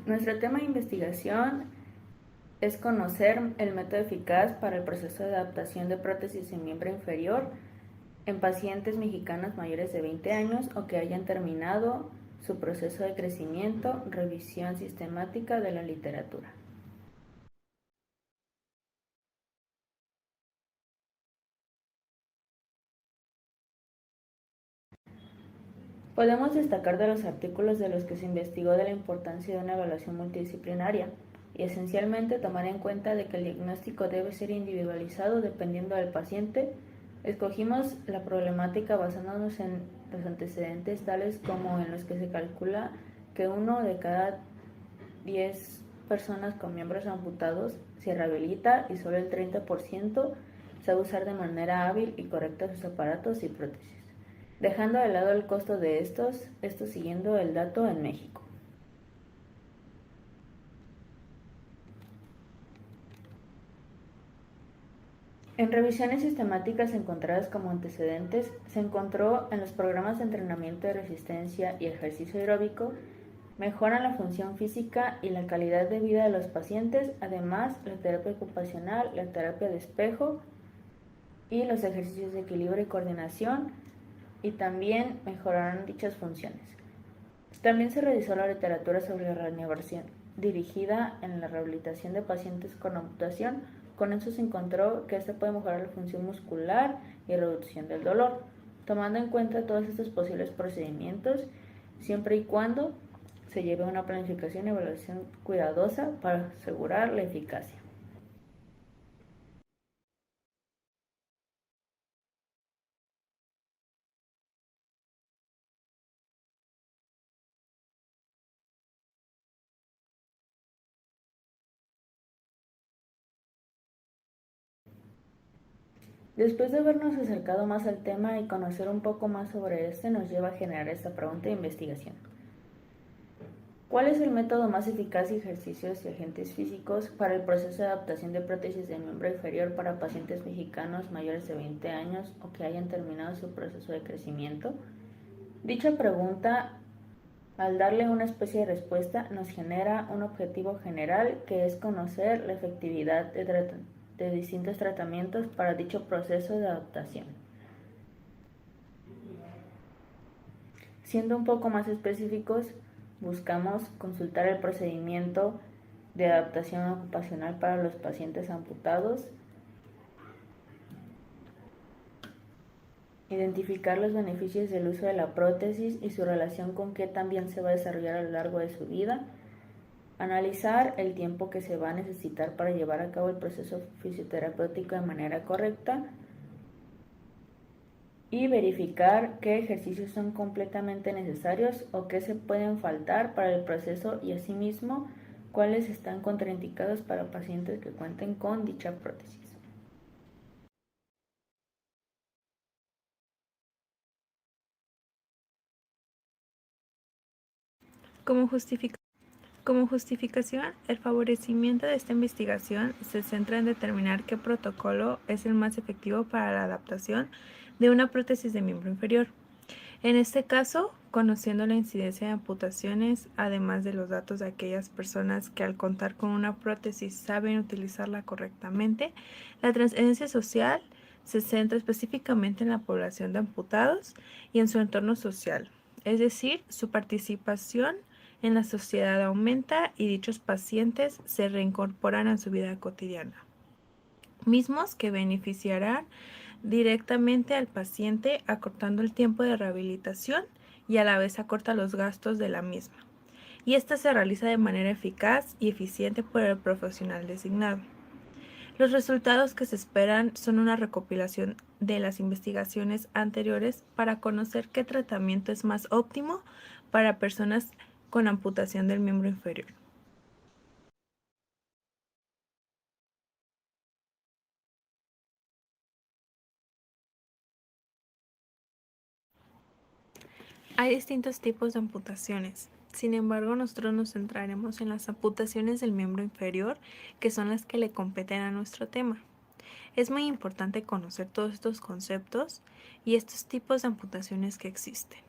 Nuestro tema de investigación es conocer el método eficaz para el proceso de adaptación de prótesis en miembro inferior en pacientes mexicanos mayores de 20 años o que hayan terminado su proceso de crecimiento, revisión sistemática de la literatura. Podemos destacar de los artículos de los que se investigó de la importancia de una evaluación multidisciplinaria y esencialmente tomar en cuenta de que el diagnóstico debe ser individualizado dependiendo del paciente. Escogimos la problemática basándonos en los antecedentes tales como en los que se calcula que 1 de cada 10 personas con miembros amputados se rehabilita y solo el 30% sabe usar de manera hábil y correcta sus aparatos y prótesis, dejando de lado el costo de estos siguiendo el dato en México. En revisiones sistemáticas encontradas como antecedentes, se encontró en los programas de entrenamiento de resistencia y ejercicio aeróbico mejoran la función física y la calidad de vida de los pacientes, además la terapia ocupacional, la terapia de espejo y los ejercicios de equilibrio y coordinación, y también mejoraron dichas funciones. También se revisó la literatura sobre la reanimación dirigida en la rehabilitación de pacientes con amputación. Con eso se encontró que esta puede mejorar la función muscular y reducción del dolor, tomando en cuenta todos estos posibles procedimientos, siempre y cuando se lleve una planificación y evaluación cuidadosa para asegurar la eficacia. Después de habernos acercado más al tema y conocer un poco más sobre este, nos lleva a generar esta pregunta de investigación. ¿Cuál es el método más eficaz de ejercicios y agentes físicos para el proceso de adaptación de prótesis del miembro inferior para pacientes mexicanos mayores de 20 años o que hayan terminado su proceso de crecimiento? Dicha pregunta, al darle una especie de respuesta, nos genera un objetivo general que es conocer la efectividad de distintos tratamientos para dicho proceso de adaptación. Siendo un poco más específicos, buscamos consultar el procedimiento de adaptación ocupacional para los pacientes amputados, identificar los beneficios del uso de la prótesis y su relación con qué también se va a desarrollar a lo largo de su vida, analizar el tiempo que se va a necesitar para llevar a cabo el proceso fisioterapéutico de manera correcta y verificar qué ejercicios son completamente necesarios o qué se pueden faltar para el proceso y asimismo cuáles están contraindicados para pacientes que cuenten con dicha prótesis. Como justificación, el favorecimiento de esta investigación se centra en determinar qué protocolo es el más efectivo para la adaptación de una prótesis de miembro inferior. En este caso, conociendo la incidencia de amputaciones, además de los datos de aquellas personas que al contar con una prótesis saben utilizarla correctamente, la trascendencia social se centra específicamente en la población de amputados y en su entorno social, es decir, su participación en la sociedad aumenta y dichos pacientes se reincorporan a su vida cotidiana, mismos que beneficiarán directamente al paciente acortando el tiempo de rehabilitación y a la vez acorta los gastos de la misma. Y esta se realiza de manera eficaz y eficiente por el profesional designado. Los resultados que se esperan son una recopilación de las investigaciones anteriores para conocer qué tratamiento es más óptimo para personas con amputación del miembro inferior. Hay distintos tipos de amputaciones. Sin embargo, nosotros nos centraremos en las amputaciones del miembro inferior, que son las que le competen a nuestro tema. Es muy importante conocer todos estos conceptos y estos tipos de amputaciones que existen.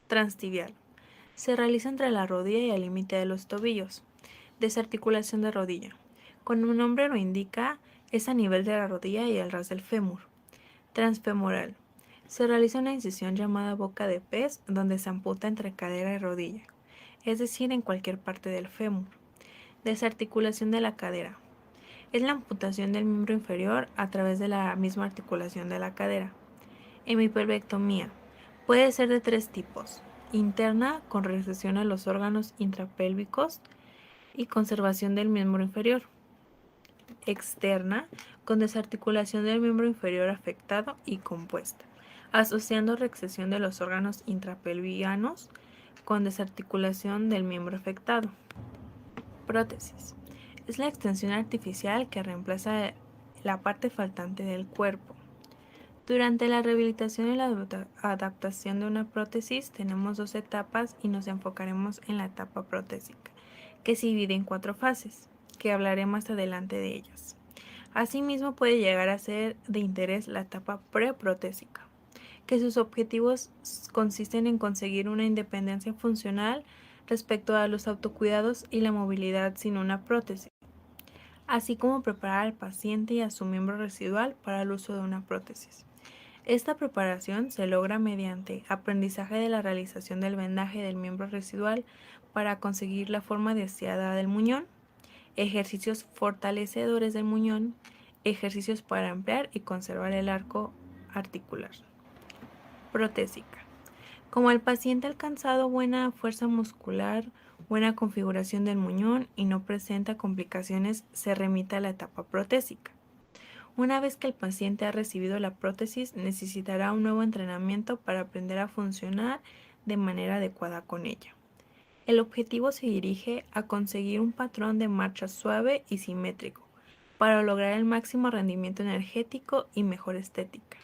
Transtibial. Se realiza entre la rodilla y el límite de los tobillos. Desarticulación de rodilla. Como el nombre lo indica, es a nivel de la rodilla y el ras del fémur. Transfemoral. Se realiza una incisión llamada boca de pez donde se amputa entre cadera y rodilla, es decir, en cualquier parte del fémur. Desarticulación de la cadera. Es la amputación del miembro inferior a través de la misma articulación de la cadera. Hemipelvectomía. Puede ser de tres tipos: interna, con recesión a los órganos intrapélvicos y conservación del miembro inferior; externa, con desarticulación del miembro inferior afectado y compuesta, asociando recesión de los órganos intrapelvianos con desarticulación del miembro afectado. Prótesis. Es la extensión artificial que reemplaza la parte faltante del cuerpo. Durante la rehabilitación y la adaptación de una prótesis tenemos dos etapas y nos enfocaremos en la etapa protésica, que se divide en 4 fases, que hablaré más adelante de ellas. Asimismo, puede llegar a ser de interés la etapa preprotésica, que sus objetivos consisten en conseguir una independencia funcional respecto a los autocuidados y la movilidad sin una prótesis, así como preparar al paciente y a su miembro residual para el uso de una prótesis. Esta preparación se logra mediante aprendizaje de la realización del vendaje del miembro residual para conseguir la forma deseada del muñón, ejercicios fortalecedores del muñón, ejercicios para ampliar y conservar el arco articular. Protésica. Como el paciente ha alcanzado buena fuerza muscular, buena configuración del muñón y no presenta complicaciones, se remite a la etapa protésica. Una vez que el paciente ha recibido la prótesis, necesitará un nuevo entrenamiento para aprender a funcionar de manera adecuada con ella. El objetivo se dirige a conseguir un patrón de marcha suave y simétrico para lograr el máximo rendimiento energético y mejor estética.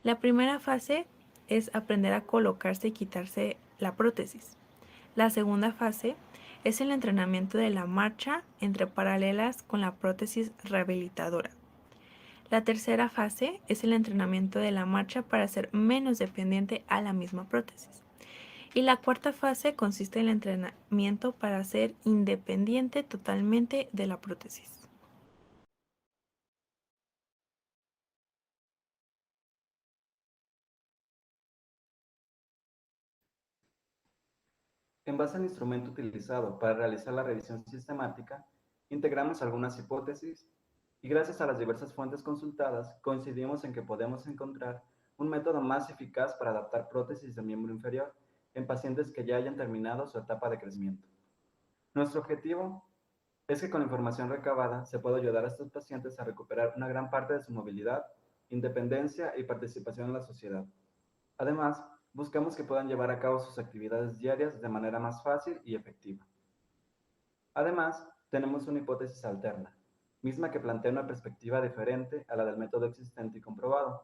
La primera fase es aprender a colocarse y quitarse la prótesis. La segunda fase es el entrenamiento de la marcha entre paralelas con la prótesis rehabilitadora. La tercera fase es el entrenamiento de la marcha para ser menos dependiente a la misma prótesis. Y la cuarta fase consiste en el entrenamiento para ser independiente totalmente de la prótesis. En base al instrumento utilizado para realizar la revisión sistemática, integramos algunas hipótesis y gracias a las diversas fuentes consultadas coincidimos en que podemos encontrar un método más eficaz para adaptar prótesis del miembro inferior en pacientes que ya hayan terminado su etapa de crecimiento. Nuestro objetivo es que con la información recabada se pueda ayudar a estos pacientes a recuperar una gran parte de su movilidad, independencia y participación en la sociedad. Además, buscamos que puedan llevar a cabo sus actividades diarias de manera más fácil y efectiva. Además, tenemos una hipótesis alterna, misma que plantea una perspectiva diferente a la del método existente y comprobado,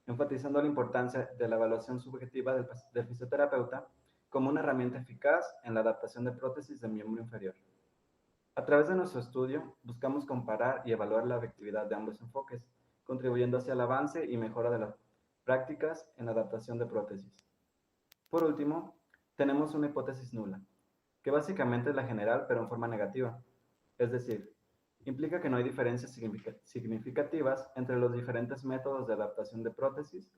enfatizando la importancia de la evaluación subjetiva del fisioterapeuta como una herramienta eficaz en la adaptación de prótesis del miembro inferior. A través de nuestro estudio, buscamos comparar y evaluar la efectividad de ambos enfoques, contribuyendo hacia el avance y mejora de las prácticas en adaptación de prótesis. Por último, tenemos una hipótesis nula, que básicamente es la general pero en forma negativa, es decir, implica que no hay diferencias significativas entre los diferentes métodos de adaptación de prótesis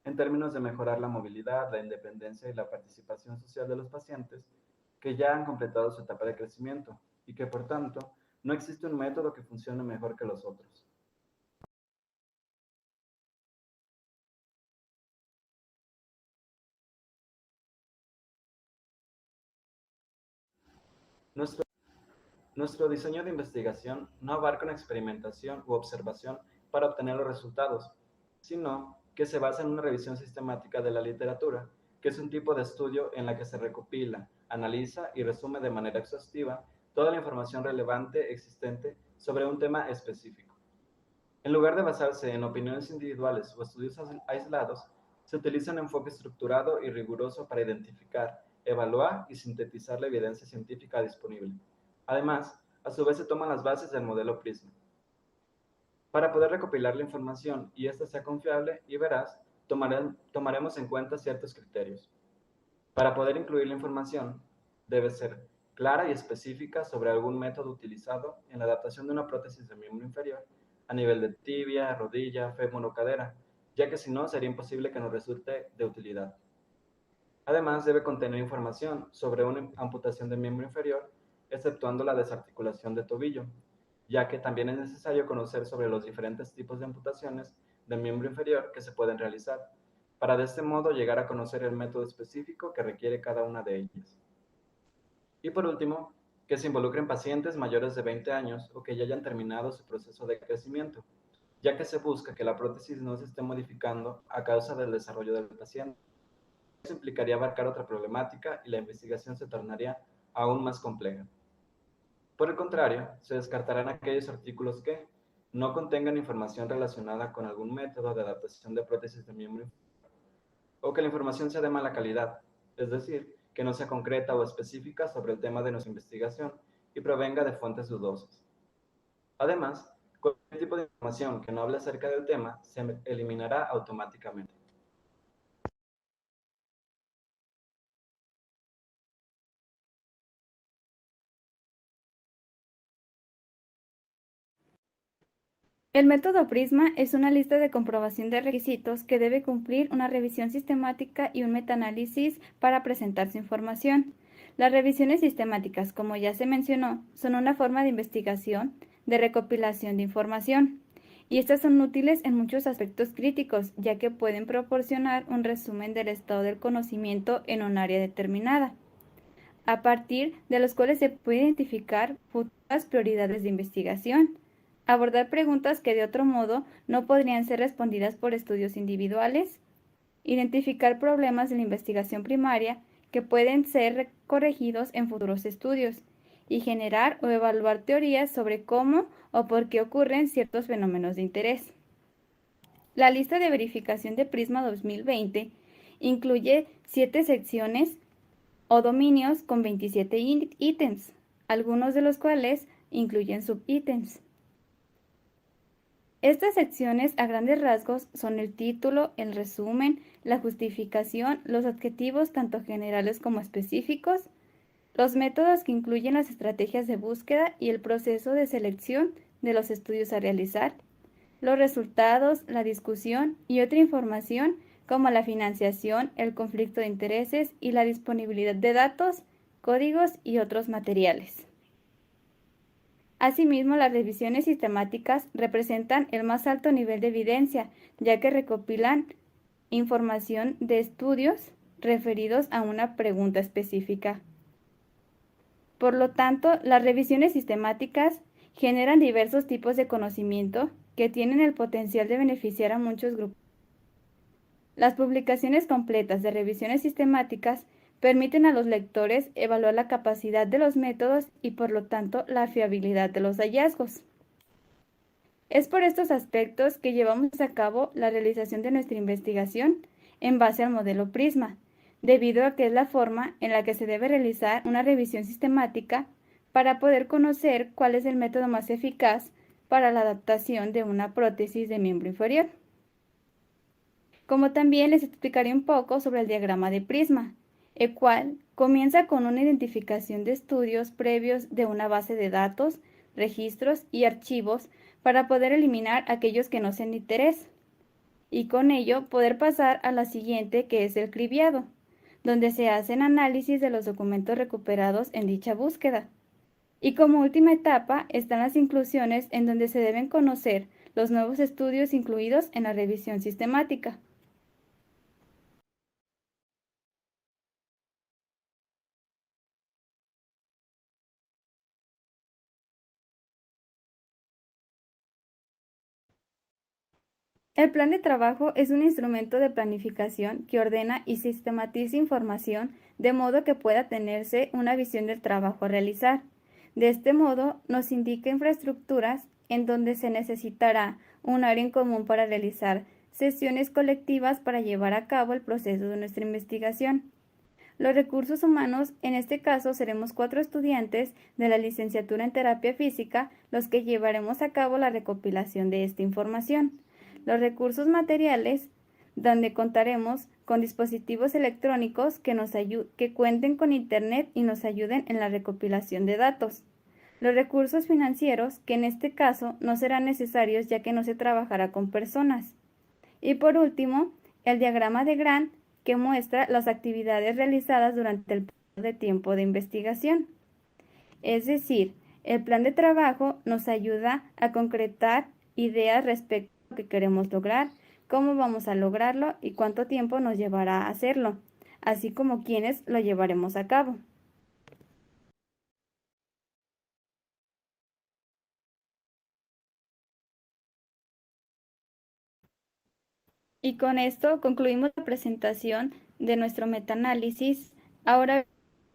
en términos de mejorar la movilidad, la independencia y la participación social de los pacientes que ya han completado su etapa de crecimiento y que por tanto no existe un método que funcione mejor que los otros. Nuestro Nuestro diseño de investigación no abarca una experimentación u observación para obtener los resultados, sino que se basa en una revisión sistemática de la literatura, que es un tipo de estudio en la que se recopila, analiza y resume de manera exhaustiva toda la información relevante existente sobre un tema específico. En lugar de basarse en opiniones individuales o estudios aislados, se utiliza un enfoque estructurado y riguroso para identificar, evaluar y sintetizar la evidencia científica disponible. Además, a su vez se toman las bases del modelo PRISMA. Para poder recopilar la información y ésta sea confiable y veraz, tomaremos en cuenta ciertos criterios. Para poder incluir la información, debe ser clara y específica sobre algún método utilizado en la adaptación de una prótesis de miembro inferior a nivel de tibia, rodilla, fémur o cadera, ya que si no sería imposible que nos resulte de utilidad. Además, debe contener información sobre una amputación de miembro inferior, exceptuando la desarticulación de tobillo, ya que también es necesario conocer sobre los diferentes tipos de amputaciones del miembro inferior que se pueden realizar, para de este modo llegar a conocer el método específico que requiere cada una de ellas. Y por último, que se involucren pacientes mayores de 20 años o que ya hayan terminado su proceso de crecimiento, ya que se busca que la prótesis no se esté modificando a causa del desarrollo del paciente. Eso implicaría abarcar otra problemática y la investigación se tornaría aún más compleja. Por el contrario, se descartarán aquellos artículos que no contengan información relacionada con algún método de adaptación de prótesis de miembro o que la información sea de mala calidad, es decir, que no sea concreta o específica sobre el tema de nuestra investigación y provenga de fuentes dudosas. Además, cualquier tipo de información que no hable acerca del tema se eliminará automáticamente. El método Prisma es una lista de comprobación de requisitos que debe cumplir una revisión sistemática y un metaanálisis para presentar su información. Las revisiones sistemáticas, como ya se mencionó, son una forma de investigación, de recopilación de información, y estas son útiles en muchos aspectos críticos, ya que pueden proporcionar un resumen del estado del conocimiento en un área determinada, a partir de los cuales se puede identificar futuras prioridades de investigación, abordar preguntas que de otro modo no podrían ser respondidas por estudios individuales, identificar problemas de la investigación primaria que pueden ser corregidos en futuros estudios, y generar o evaluar teorías sobre cómo o por qué ocurren ciertos fenómenos de interés. La lista de verificación de Prisma 2020 incluye 7 secciones o dominios con 27 ítems, algunos de los cuales incluyen subítems. Estas secciones a grandes rasgos son el título, el resumen, la justificación, los adjetivos tanto generales como específicos, los métodos que incluyen las estrategias de búsqueda y el proceso de selección de los estudios a realizar, los resultados, la discusión y otra información como la financiación, el conflicto de intereses y la disponibilidad de datos, códigos y otros materiales. Asimismo, las revisiones sistemáticas representan el más alto nivel de evidencia, ya que recopilan información de estudios referidos a una pregunta específica. Por lo tanto, las revisiones sistemáticas generan diversos tipos de conocimiento que tienen el potencial de beneficiar a muchos grupos. Las publicaciones completas de revisiones sistemáticas permiten a los lectores evaluar la capacidad de los métodos y por lo tanto la fiabilidad de los hallazgos. Es por estos aspectos que llevamos a cabo la realización de nuestra investigación en base al modelo Prisma, debido a que es la forma en la que se debe realizar una revisión sistemática para poder conocer cuál es el método más eficaz para la adaptación de una prótesis de miembro inferior. Como también les explicaré un poco sobre el diagrama de Prisma, el cual comienza con una identificación de estudios previos de una base de datos, registros y archivos para poder eliminar aquellos que no sean de interés, y con ello poder pasar a la siguiente, que es el cribiado, donde se hacen análisis de los documentos recuperados en dicha búsqueda. Y como última etapa están las inclusiones, en donde se deben conocer los nuevos estudios incluidos en la revisión sistemática. El plan de trabajo es un instrumento de planificación que ordena y sistematiza información de modo que pueda tenerse una visión del trabajo a realizar. De este modo, nos indica infraestructuras en donde se necesitará un área en común para realizar sesiones colectivas para llevar a cabo el proceso de nuestra investigación. Los recursos humanos, en este caso seremos 4 estudiantes de la licenciatura en terapia física los que llevaremos a cabo la recopilación de esta información. Los recursos materiales donde contaremos con dispositivos electrónicos que cuenten con Internet y nos ayuden en la recopilación de datos. Los recursos financieros, que en este caso no serán necesarios ya que no se trabajará con personas. Y por último, el diagrama de Gantt, que muestra las actividades realizadas durante el periodo de tiempo de investigación. Es decir, el plan de trabajo nos ayuda a concretar ideas respecto a lo que queremos lograr, cómo vamos a lograrlo y cuánto tiempo nos llevará a hacerlo, así como quiénes lo llevaremos a cabo. Y con esto concluimos la presentación de nuestro metaanálisis. Ahora, a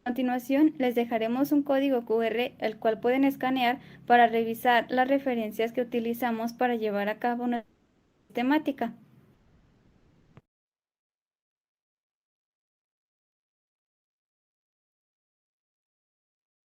continuación, les dejaremos un código QR, el cual pueden escanear para revisar las referencias que utilizamos para llevar a cabo nuestra temática.